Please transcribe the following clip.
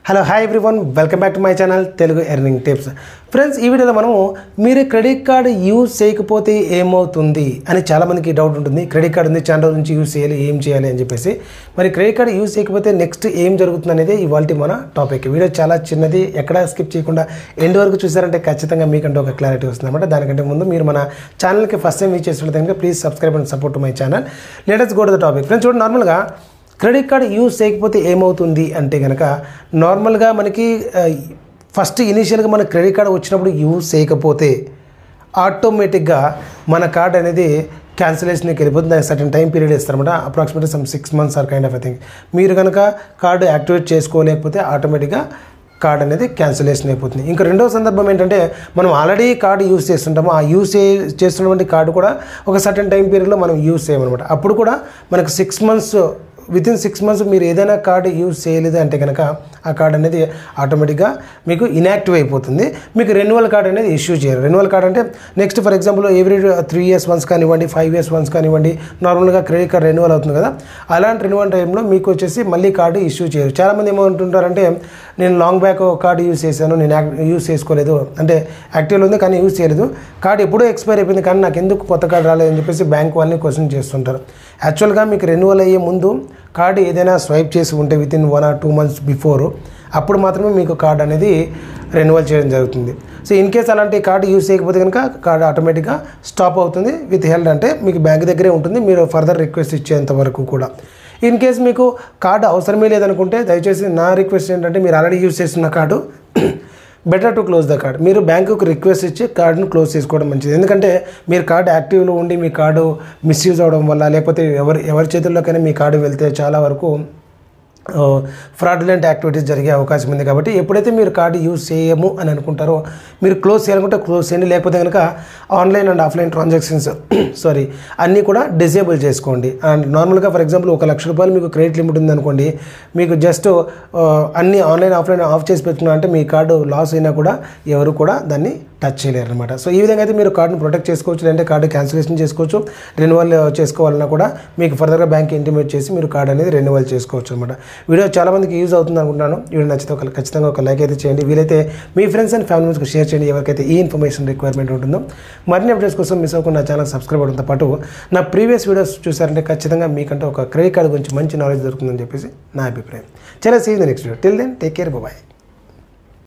Hello hi everyone, welcome back to my channel Telugu earning tips. Friends, ఈ వీడియోలో మనము మీరు క్రెడిట్ కార్డు యూజ్ చేయకపోతే ఏమవుతుంది అని చాలామందికి డౌట్ ఉంటుంది. క్రెడిట్ కార్డు ఉంది, చాలా రోజుల నుంచి యూజ్ చేయాలి, ఏం చేయాలి అని చెప్పేసి. మరి క్రెడిట్ కార్డు యూజ్ చేయకపోతే నెక్స్ట్ ఏం జరుగుతుంది అనేది ఇవాళ మన టాపిక్. వీడియో చాలా చిన్నది, ఎక్కడా స్కిప్ చేయకుండా ఎండ్ వరకు చూసారంటే ఖచ్చితంగా మీకంటే ఒక క్లారిటీ వస్తుంది అనమాట. దానికంటే ముందు మీరు మన ఛానల్కి ఫస్ట్ టైం యూజ్ చేసినట్లయితే కనుక please subscribe and support to my channel. Let's go to the topic. Friends, చూడండి, నార్మల్గా క్రెడిట్ కార్డు యూజ్ చేయకపోతే ఏమవుతుంది అంటే కనుక నార్మల్గా మనకి ఫస్ట్ ఇనీషియల్గా మన క్రెడిట్ కార్డు వచ్చినప్పుడు యూజ్ చేయకపోతే ఆటోమేటిక్గా మన కార్డ్ అనేది క్యాన్సిలేషన్కి వెళ్ళిపోతుంది. దానికి సర్టన్ టైం పీరియడ్ ఇస్తారన్నమాట. Approximately 6 months or kind of I think. మీరు కనుక కార్డు యాక్టివేట్ చేసుకోలేకపోతే ఆటోమేటిక్గా కార్డ్ అనేది క్యాన్సిలేషన్ అయిపోతుంది. ఇంకా రెండో సందర్భం ఏంటంటే, మనం ఆల్రెడీ కార్డు యూజ్ చేస్తుంటాము. ఆ యూజ్ చేస్తున్నటువంటి కార్డు కూడా ఒక సర్టన్ టైం పీరియడ్లో మనం యూజ్ చేయమన్నమాట. అప్పుడు కూడా మనకు 6 months, వితిన్ 6 months మీరు ఏదైనా కార్డు యూజ్ చేయలేదు అంటే కనుక ఆ కార్డు అనేది ఆటోమేటిక్గా మీకు ఇన్యాక్టివ్ అయిపోతుంది. మీకు రెన్యువల్ కార్డు అనేది ఇష్యూ చేయరు. రెన్యువల్ కార్డు అంటే next for example every 3 years once కానివ్వండి, 5 years once కానివ్వండి, నార్మల్గా క్రెడిట్ కార్డు రెన్యువల్ అవుతుంది కదా. అలాంటి రెన్యువల్ టైంలో మీకు వచ్చేసి మళ్ళీ కార్డు ఇష్యూ చేయరు. చాలామంది ఏమంటుంటారంటే, నేను లాంగ్ బ్యాక్ కార్డు యూజ్ చేశాను, నేను యూజ్ చేసుకోలేదు, అంటే యాక్టివ్లో ఉంది కానీ యూజ్ చేయలేదు, కార్డు ఎప్పుడూ ఎక్స్పైర్ అయిపోయింది కానీ నాకు ఎందుకు కొత్త కార్డు రాలేదని చెప్పేసి బ్యాంక్ వాళ్ళని క్వశ్చన్ చేస్తుంటారు. యాక్చువల్గా మీకు రెన్యువల్ అయ్యే ముందు కార్డు ఏదైనా స్వైప్ చేసి ఉంటే వితిన్ 1 or 2 months బిఫోర్, అప్పుడు మాత్రమే మీకు కార్డు అనేది రెన్యువల్ చేయడం జరుగుతుంది. సో ఇన్ కేస్ అలాంటి కార్డు యూజ్ చేయకపోతే కనుక కార్డు ఆటోమేటిక్గా స్టాప్ అవుతుంది. విత్ హెల్డ్ అంటే మీకు బ్యాంక్ దగ్గరే ఉంటుంది, మీరు ఫర్దర్ రిక్వెస్ట్ ఇచ్చేంత వరకు కూడా. ఇన్ కేస్ మీకు కార్డు అవసరమే లేదనుకుంటే దయచేసి నా రిక్వెస్ట్ ఏంటంటే, మీరు ఆల్రెడీ యూజ్ చేస్తున్న card better to close the card. మీరు బ్యాంకుకు రిక్వెస్ట్ ఇచ్చి కార్డును క్లోజ్ చేసుకోవడం మంచిది. ఎందుకంటే మీరు కార్డు యాక్టివ్లో ఉండి మీ కార్డు మిస్యూజ్ అవ్వడం వల్ల, లేకపోతే ఎవరి చేతుల్లోకైనా మీ కార్డు వెళ్తే చాలా వరకు ఫ్రాడ్యులెంట్ యాక్టివిటీస్ జరిగే అవకాశం ఉంది. కాబట్టి ఎప్పుడైతే మీరు కార్డు యూజ్ చేయము అని అనుకుంటారో మీరు క్లోజ్ చేయాలనుకుంటే క్లోజ్ చేయండి. లేకపోతే కనుక ఆన్లైన్ అండ్ ఆఫ్లైన్ ట్రాన్సాక్షన్స్ అన్నీ కూడా డిసేబుల్ చేసుకోండి. అండ్ నార్మల్గా ఫర్ ఎగ్జాంపుల్ 1 లక్ష రూపాయలు మీకు క్రెడిట్ లిమిట్ ఉందనుకోండి, మీకు జస్ట్ అన్ని ఆన్లైన్ ఆఫ్లైన్ ఆఫ్ చేసి పెట్టుకున్నా అంటే మీ కార్డు లాస్ అయినా కూడా ఎవరు కూడా దాన్ని టచ్ చేయలేరు అనమాట. సో ఈ విధంగా అయితే మీరు కార్డును ప్రొటెక్ట్ చేసుకోవచ్చు, లేదంటే కార్డు క్యాన్సిలేషన్ చేసుకోవచ్చు. రెన్యువల్ చేసుకోవాలన్నా కూడా మీకు ఫర్దర్గా బ్యాంక్ ఇంటిమేట్ చేసి మీరు కార్డు అనేది రెన్యువల్ చేసుకోవచ్చు అనమాట. వీడియో చాలామందికి యూజ్ అవుతుంది అనుకుంటున్నాను. వీడియో నచ్చితే ఖచ్చితంగా ఒక లైక్ అయితే చేయండి. వీలైతే మీ ఫ్రెండ్స్ అండ్ ఫ్యామిలీ మెంబర్స్కి షేర్ చేయండి, ఎవరికైతే ఈ ఇన్ఫర్మేషన్ రిక్వైర్మెంట్ ఉంటుందో. మరిన్ని అప్డేట్స్ కోసం మిస్ అవ్వకుండా నా ఛానల్ సబ్స్క్రైబ్ అవడంతో పాటు నా ప్రీవియస్ వీడియోస్ చూసారంటే ఖచ్చితంగా మీకంటే ఒక క్రెడిట్ కార్డు గురించి మంచి నాలెడ్జ్ దొరుకుతుందని చెప్పేసి నా అభిప్రాయం. చాలా see you in the next video. Till then take care, bye.